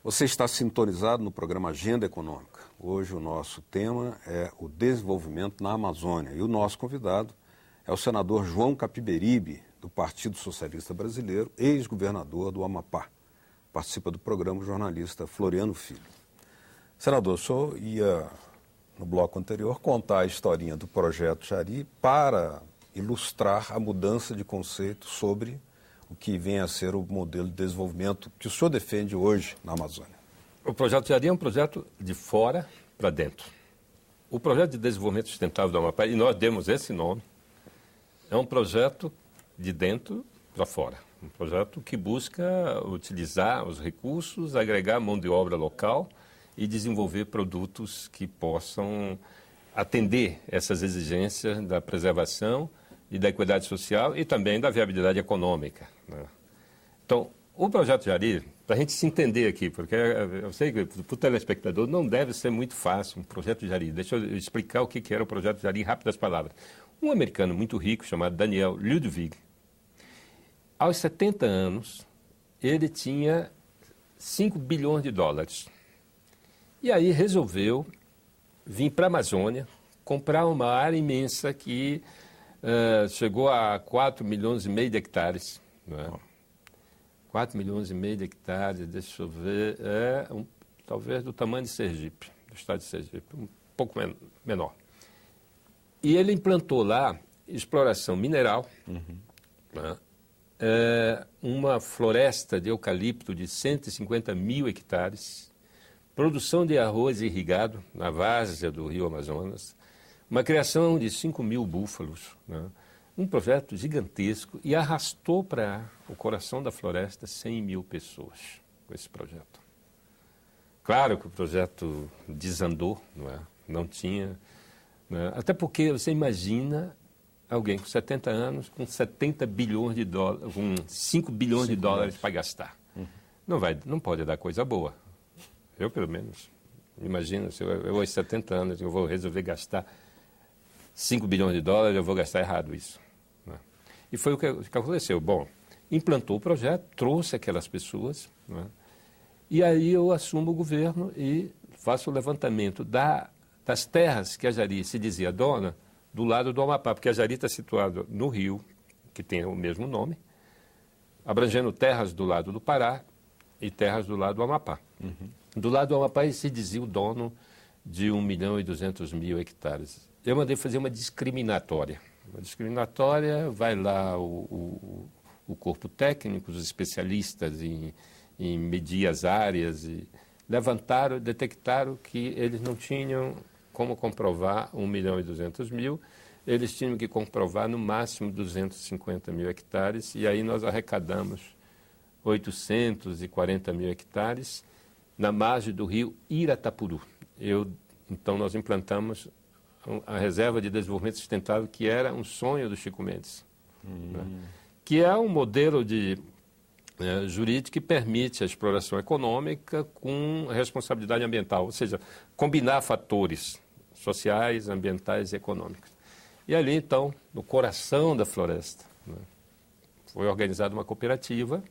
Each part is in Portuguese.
Você está sintonizado no programa Agenda Econômica. Hoje o nosso tema é o desenvolvimento na Amazônia e o nosso convidado é o senador João Capiberibe, do Partido Socialista Brasileiro, ex-governador do Amapá. Participa do programa o jornalista Floriano Filho. Senador, o senhor ia, no bloco anterior, contar a historinha do Projeto Jari para ilustrar a mudança de conceito sobre o que vem a ser o modelo de desenvolvimento que o senhor defende hoje na Amazônia. O Projeto Jari é um projeto de fora para dentro. O Projeto de Desenvolvimento Sustentável do Amapá, e nós demos esse nome, é um projeto de dentro para fora. Um projeto que busca utilizar os recursos, agregar mão de obra local e desenvolver produtos que possam atender essas exigências da preservação e da equidade social e também da viabilidade econômica, né? Então, o Projeto Jari, para a gente se entender aqui, porque eu sei que para o telespectador não deve ser muito fácil um Projeto Jari. Deixa eu explicar o que era o Projeto Jari em rápidas palavras. Um americano muito rico chamado Daniel Ludwig, aos 70 anos, ele tinha 5 bilhões de dólares. E aí resolveu vir para a Amazônia, comprar uma área imensa que chegou a 4 milhões e meio de hectares. Né? 4 milhões e meio de hectares, deixa eu ver, talvez do tamanho de Sergipe, do estado de Sergipe, um pouco menor. E ele implantou lá exploração mineral, né? Uma floresta de eucalipto de 150 mil hectares, produção de arroz irrigado na várzea do rio Amazonas, uma criação de 5 mil búfalos, né? Um projeto gigantesco e arrastou para o coração da floresta 100 mil pessoas com esse projeto. Claro que o projeto desandou, não é? Não tinha, né? Até porque você imagina alguém com 70 anos, com 70 bilhões de dólares, com 5 bilhões de dólares para gastar. Não pode dar coisa boa. Eu, pelo menos, imagino, se eu aos 70 anos, eu vou resolver gastar 5 bilhões de dólares, eu vou gastar errado isso, né? E foi o que aconteceu. Bom, implantou o projeto, trouxe aquelas pessoas, né? E aí eu assumo o governo e faço o levantamento das terras que a Jari se dizia dona do lado do Amapá, porque a Jari está situada no rio, que tem o mesmo nome, abrangendo terras do lado do Pará e terras do lado do Amapá. Do lado do Amapá ele se dizia o dono de 1 milhão e 200 mil hectares. Eu mandei fazer uma discriminatória. Uma discriminatória, vai lá o corpo técnico, os especialistas em medir as áreas, e levantaram, detectaram que eles não tinham como comprovar 1 milhão e 200 mil, eles tinham que comprovar no máximo 250 mil hectares, e aí nós arrecadamos 840 mil hectares na margem do rio Iratapuru. Então nós implantamos a Reserva de Desenvolvimento Sustentável, que era um sonho do Chico Mendes, né? Que é um modelo jurídico que permite a exploração econômica com responsabilidade ambiental, ou seja, combinar fatores sociais, ambientais e econômicos. E ali, então, no coração da floresta, né, foi organizada uma cooperativa.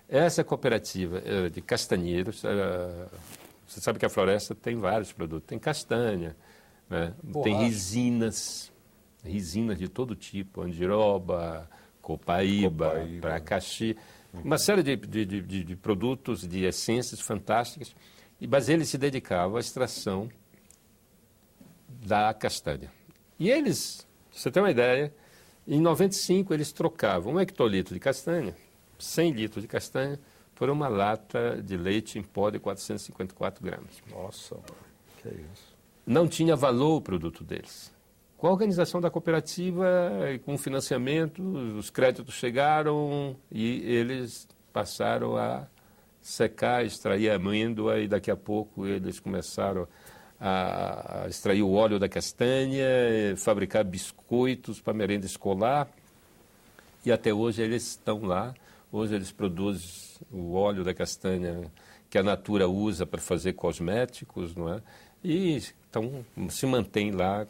Essa cooperativa era de castanheiros. Você sabe que a floresta tem vários produtos. Tem castanha, né, tem resinas de todo tipo, andiroba, copaíba, pracaxi, uma série de produtos, de essências fantásticas. Mas ele se dedicava à extração da castanha. E eles, pra você ter uma ideia, em 95 eles trocavam 1 hectolitro de castanha, 100 litros de castanha, por uma lata de leite em pó de 454 gramas. Nossa, que é isso? Não tinha valor o produto deles. Com a organização da cooperativa, com o financiamento, os créditos chegaram e eles passaram a secar, extrair a amêndoa, e daqui a pouco eles começaram a extrair o óleo da castanha, fabricar biscoitos para merenda escolar, e até hoje eles estão lá. Hoje eles produzem o óleo da castanha que a Natura usa para fazer cosméticos, não é? e então, se mantém lá.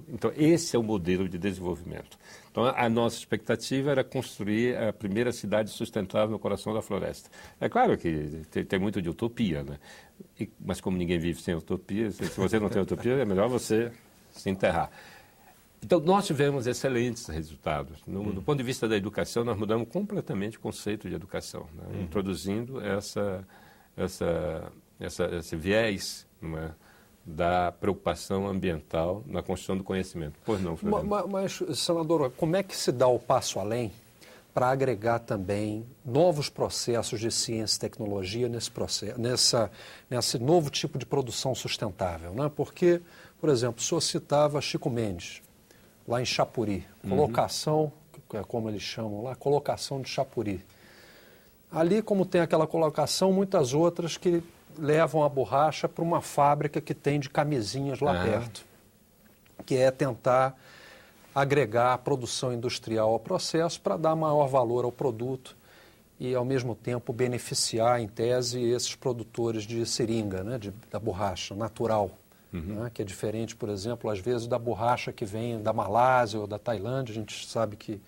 Então, esse é o modelo de desenvolvimento. Então, a nossa expectativa era construir a primeira cidade sustentável no coração da floresta. É claro que tem muito de utopia, né? Mas como ninguém vive sem utopia, se você não tem utopia, é melhor você se enterrar. Então, nós tivemos excelentes resultados. Do ponto de vista da educação, nós mudamos completamente o conceito de educação, né? Introduzindo esse viés, não é, da preocupação ambiental na construção do conhecimento. Pois não, Fernando? Mas, senador, como é que se dá o passo além para agregar também novos processos de ciência e tecnologia nesse novo tipo de produção sustentável, né? Porque, por exemplo, o senhor citava Chico Mendes, lá em Chapuri, colocação, como eles chamam lá, colocação de Chapuri. Ali, como tem aquela colocação, muitas outras que levam a borracha para uma fábrica que tem de camisinhas lá perto, que é tentar agregar a produção industrial ao processo para dar maior valor ao produto e, ao mesmo tempo, beneficiar, em tese, esses produtores de seringa, né, da borracha natural, né, que é diferente, por exemplo, às vezes, da borracha que vem da Malásia ou da Tailândia. A gente sabe que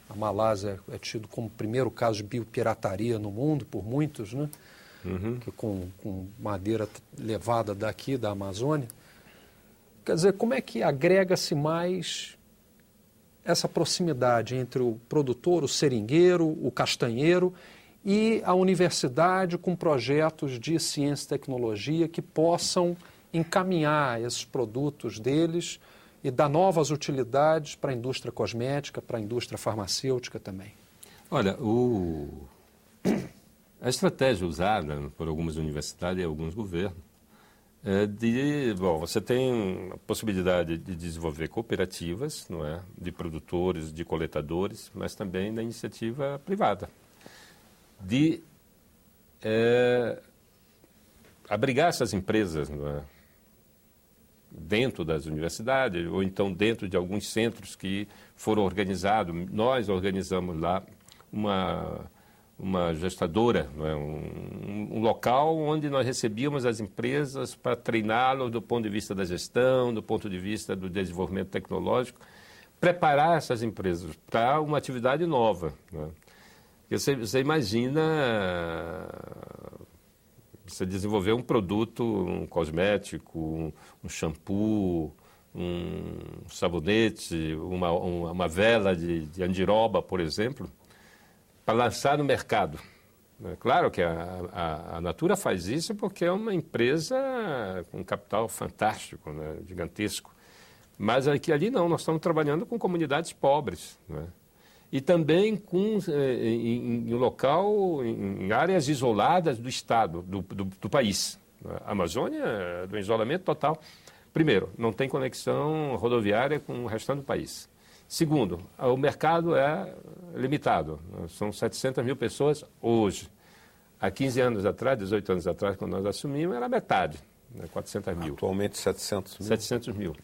a Malásia é tido como o primeiro caso de biopirataria no mundo, por muitos, né? Que com madeira levada daqui, da Amazônia. Quer dizer, como é que agrega-se mais essa proximidade entre o produtor, o seringueiro, o castanheiro e a universidade com projetos de ciência e tecnologia que possam encaminhar esses produtos deles e dar novas utilidades para a indústria cosmética, para a indústria farmacêutica também? Olha, a estratégia usada por algumas universidades e alguns governos é você tem a possibilidade de desenvolver cooperativas, não é, de produtores, de coletadores, mas também da iniciativa privada, de abrigar essas empresas, não é, dentro das universidades ou então dentro de alguns centros que foram organizados. Nós organizamos lá uma gestadora, não é? Um local onde nós recebíamos as empresas para treiná-los do ponto de vista da gestão, do ponto de vista do desenvolvimento tecnológico, preparar essas empresas para uma atividade nova. Não é? Você imagina você desenvolver um produto, um cosmético, um shampoo, um sabonete, uma vela de andiroba, por exemplo, para lançar no mercado. Claro que a Natura faz isso porque é uma empresa com um capital fantástico, né, gigantesco. Mas aqui ali não, nós estamos trabalhando com comunidades pobres, né? E também em local, em áreas isoladas do estado, do país. A Amazônia, do isolamento total. Primeiro, não tem conexão rodoviária com o restante do país. Segundo, o mercado é limitado. São 700 mil pessoas hoje. Há 15 anos atrás, 18 anos atrás, quando nós assumimos, era metade, 400 mil. Atualmente 700 mil. 700 mil.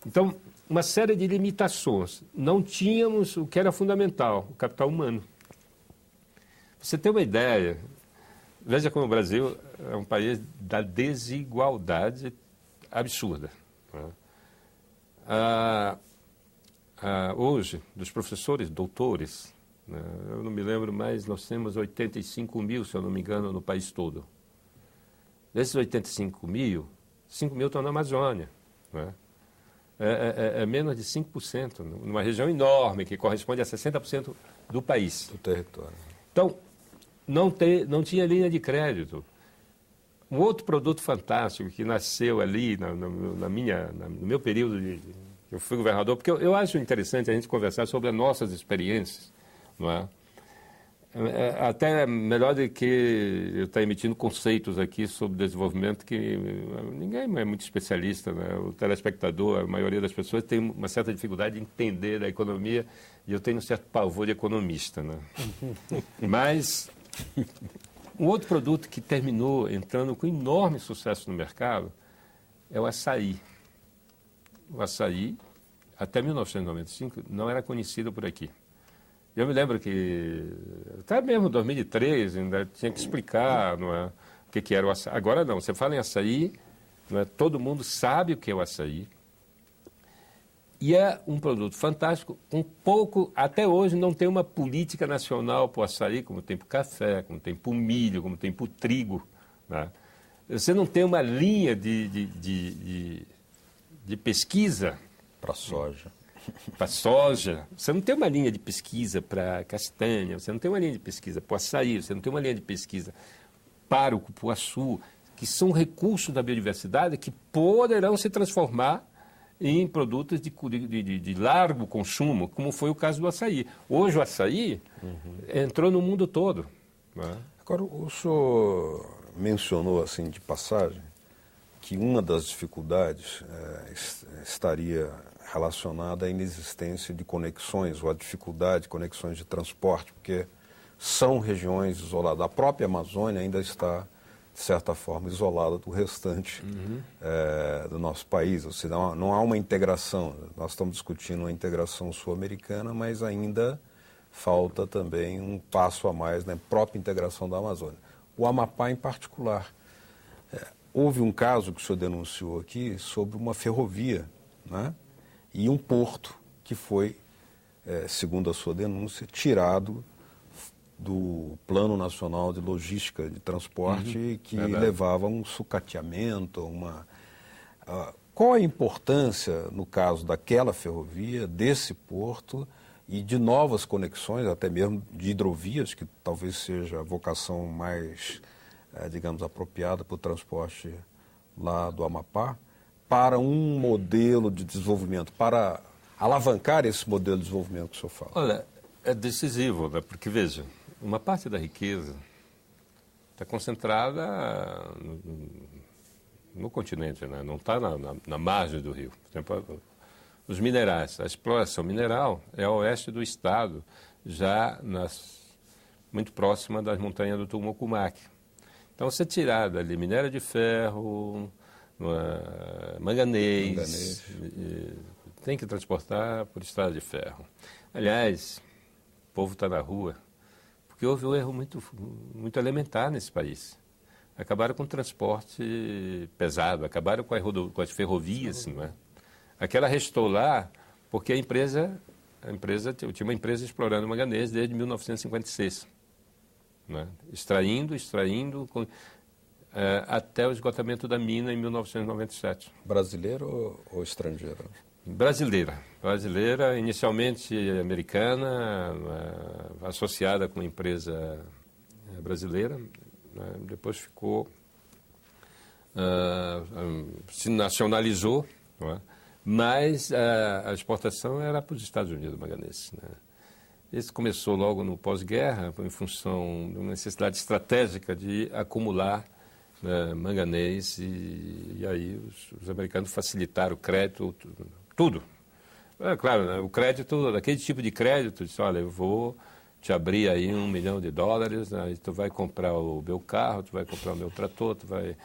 Então, uma série de limitações. Não tínhamos o que era fundamental, o capital humano. Você tem uma ideia, veja como o Brasil é um país da desigualdade absurda. Hoje, dos professores doutores, né, eu não me lembro mais, nós temos 85 mil, se eu não me engano, no país todo. Desses 85 mil, 5 mil estão na Amazônia. Né? É menos de 5%, numa região enorme, que corresponde a 60% do país. Do território. Então, não tinha linha de crédito. Um outro produto fantástico que nasceu ali no meu período que eu fui governador, porque eu acho interessante a gente conversar sobre as nossas experiências, não é? Até melhor do que eu estar emitindo conceitos aqui sobre desenvolvimento que ninguém é muito especialista, né? O telespectador, a maioria das pessoas tem uma certa dificuldade de entender a economia e eu tenho um certo pavor de economista, né? Mas um outro produto que terminou entrando com enorme sucesso no mercado é o açaí. O açaí, até 1995, não era conhecido por aqui. Eu me lembro que, até mesmo em 2003, ainda tinha que explicar, não é, o que era o açaí. Agora não, você fala em açaí, não é? Todo mundo sabe o que é o açaí. E é um produto fantástico, até hoje não tem uma política nacional para o açaí, como tem para o café, como tem para o milho, como tem para o trigo. Né? Você não tem uma linha de pesquisa para soja. Para soja, você não tem uma linha de pesquisa para castanha, você não tem uma linha de pesquisa para o açaí, você não tem uma linha de pesquisa para o cupuaçu, que são recursos da biodiversidade que poderão se transformar em produtos de largo consumo, como foi o caso do açaí. Hoje o açaí entrou no mundo todo. Né? Agora, o senhor mencionou, assim, de passagem, que uma das dificuldades estaria relacionada à inexistência de conexões, ou à dificuldade de conexões de transporte, porque são regiões isoladas. A própria Amazônia ainda está, de certa forma, isolada do restante do nosso país. Ou seja, não há uma integração. Nós estamos discutindo uma integração sul-americana, mas ainda falta também um passo a mais na própria integração da Amazônia. O Amapá, em particular. Houve um caso que o senhor denunciou aqui sobre uma ferrovia, né? E um porto que foi, segundo a sua denúncia, tirado do Plano Nacional de Logística de Transporte, que levava a um sucateamento, Qual a importância, no caso daquela ferrovia, desse porto e de novas conexões, até mesmo de hidrovias, que talvez seja a vocação mais, digamos, apropriada para o transporte lá do Amapá, para um modelo de desenvolvimento, para alavancar esse modelo de desenvolvimento que o senhor fala? Olha, é decisivo, né? Porque, veja, uma parte da riqueza está concentrada no continente, né? Não está na margem do rio. Por exemplo, os minerais, a exploração mineral é ao oeste do estado, já muito próxima das montanhas do Tumucumaque. Então, você tirar dali minério de ferro, manganês, tem que transportar por estrada de ferro. Aliás, o povo está na rua, porque houve um erro muito elementar nesse país. Acabaram com o transporte pesado, acabaram com as ferrovias, não é? Aquela restou lá porque eu tinha uma empresa explorando manganês desde 1956, né? Extraindo, até o esgotamento da mina em 1997. Brasileira ou estrangeira? Brasileira, inicialmente americana, associada com uma empresa brasileira, né? Depois se nacionalizou, não é? Mas a exportação era para os Estados Unidos, manganês, né? Isso começou logo no pós-guerra, em função de uma necessidade estratégica de acumular, né, manganês, e aí os americanos facilitaram o crédito, tudo. Claro, né, o crédito, aquele tipo de crédito, disse, olha, eu vou te abrir aí $1 milhão, aí tu vai comprar o meu carro, tu vai comprar o meu trator, tu vai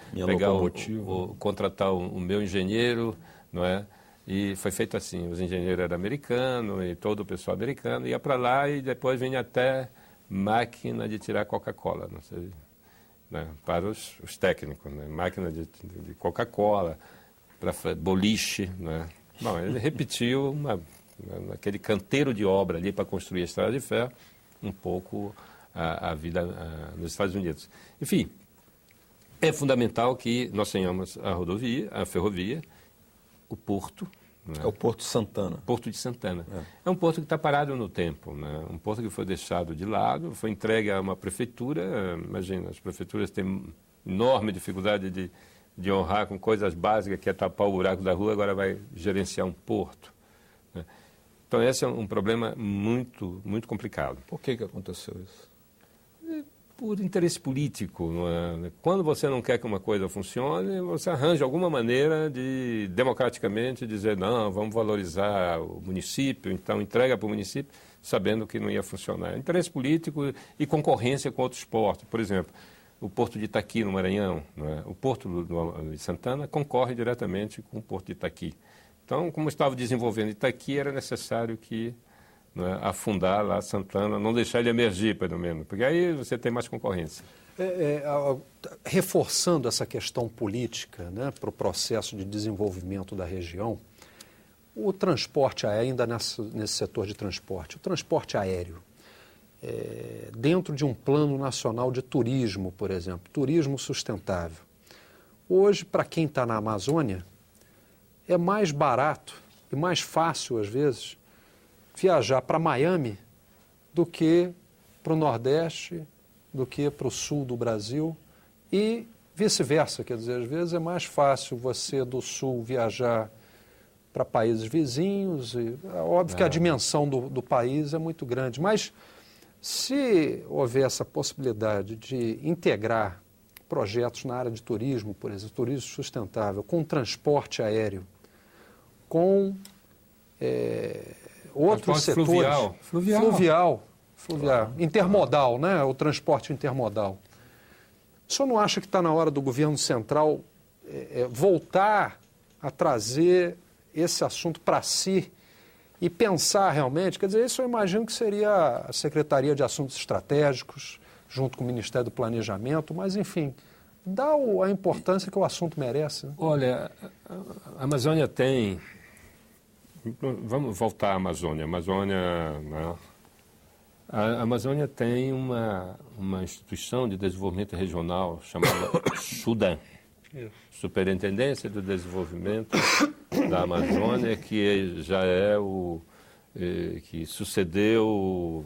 contratar o meu engenheiro, não é? E foi feito assim, os engenheiros eram americanos e todo o pessoal americano ia para lá e depois vinha até máquina de tirar Coca-Cola, não sei, né, para os técnicos, né, máquina de Coca-Cola, para boliche, né. Bom, ele repetiu aquele canteiro de obra ali para construir a estrada de ferro, um pouco a vida nos Estados Unidos. Enfim, é fundamental que nós tenhamos a ferrovia, o porto. Né? É o Porto de Santana. Porto de Santana. É um porto que está parado no tempo, né? Um porto que foi deixado de lado, foi entregue a uma prefeitura. Imagina, as prefeituras têm enorme dificuldade de honrar com coisas básicas, que é tapar o buraco da rua, agora vai gerenciar um porto. Né? Então, esse é um problema muito, muito complicado. Por que aconteceu isso? Por interesse político. Não é? Quando você não quer que uma coisa funcione, você arranja alguma maneira de, democraticamente, dizer, não, vamos valorizar o município, então entrega para o município, sabendo que não ia funcionar. Interesse político e concorrência com outros portos. Por exemplo, o Porto de Itaqui, no Maranhão, não é? O Porto de Santana concorre diretamente com o Porto de Itaqui. Então, como estava desenvolvendo Itaqui, era necessário que né, afundar lá Santana, não deixar ele emergir, pelo menos, porque aí você tem mais concorrência. Reforçando essa questão política, né, para o processo de desenvolvimento da região, o transporte aéreo, ainda nesse setor de transporte, o transporte aéreo, dentro de um plano nacional de turismo, por exemplo, turismo sustentável. Hoje, para quem está na Amazônia, é mais barato e mais fácil, às vezes, viajar para Miami do que para o Nordeste, do que para o sul do Brasil e vice-versa. Quer dizer, às vezes é mais fácil você do sul viajar para países vizinhos. É óbvio que a dimensão do país é muito grande, mas se houver essa possibilidade de integrar projetos na área de turismo, por exemplo, turismo sustentável, com transporte aéreo, com outros setores... Fluvial. Intermodal, né? O transporte intermodal. O senhor não acha que está na hora do governo central voltar a trazer esse assunto para si e pensar realmente? Quer dizer, isso eu imagino que seria a Secretaria de Assuntos Estratégicos, junto com o Ministério do Planejamento, mas, enfim, dá a importância que o assunto merece. Né? Olha, a Amazônia tem... Vamos voltar à Amazônia. A Amazônia tem uma instituição de desenvolvimento regional chamada SUDAM, Superintendência do Desenvolvimento da Amazônia, que já é que sucedeu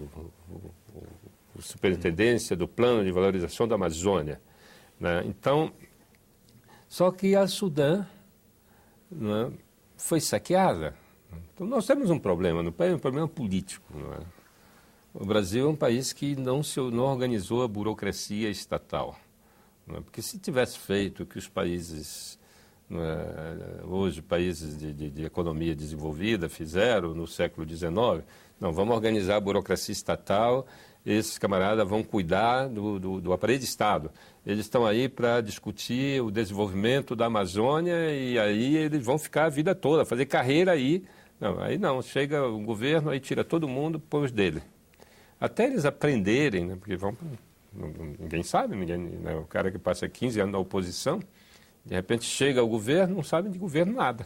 a Superintendência do Plano de Valorização da Amazônia. Né? Então, só que a SUDAM, né, foi saqueada. Então, nós temos um problema no país, um problema político. Não é? O Brasil é um país que não organizou a burocracia estatal. Não é? Porque se tivesse feito o que os países, hoje, países de economia desenvolvida, fizeram no século XIX, não, vamos organizar a burocracia estatal, esses camaradas vão cuidar do aparelho de Estado. Eles estão aí para discutir o desenvolvimento da Amazônia e aí eles vão ficar a vida toda, fazer carreira aí. Não, aí não, chega o governo, aí tira todo mundo, põe os dele. Até eles aprenderem, né, porque ninguém sabe, né, o cara que passa 15 anos na oposição, de repente chega ao governo, não sabe de governo nada.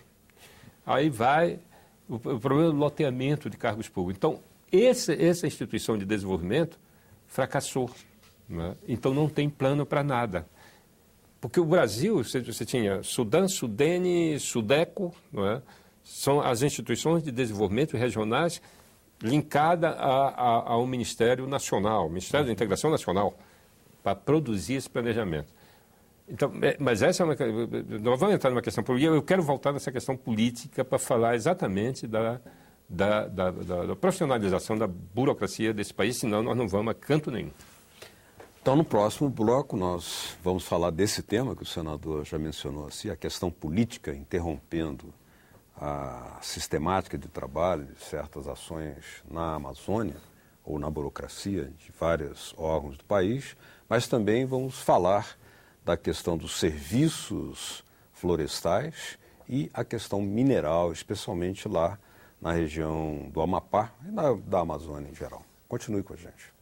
Aí vai o problema do loteamento de cargos públicos. Então, essa instituição de desenvolvimento fracassou. Né? Então, não tem plano para nada. Porque o Brasil, você tinha Sudam, Sudene, Sudeco, não é? São as instituições de desenvolvimento regionais linkada ao Ministério Nacional, Ministério da Integração Nacional, para produzir esse planejamento. Então, mas essa é nós vamos entrar numa questão política, eu quero voltar nessa questão política para falar exatamente da profissionalização da burocracia desse país, senão nós não vamos a canto nenhum. Então, no próximo bloco, nós vamos falar desse tema que o senador já mencionou, assim, a questão política interrompendo a sistemática de trabalho de certas ações na Amazônia ou na burocracia de vários órgãos do país, mas também vamos falar da questão dos serviços florestais e a questão mineral, especialmente lá na região do Amapá e da Amazônia em geral. Continue com a gente.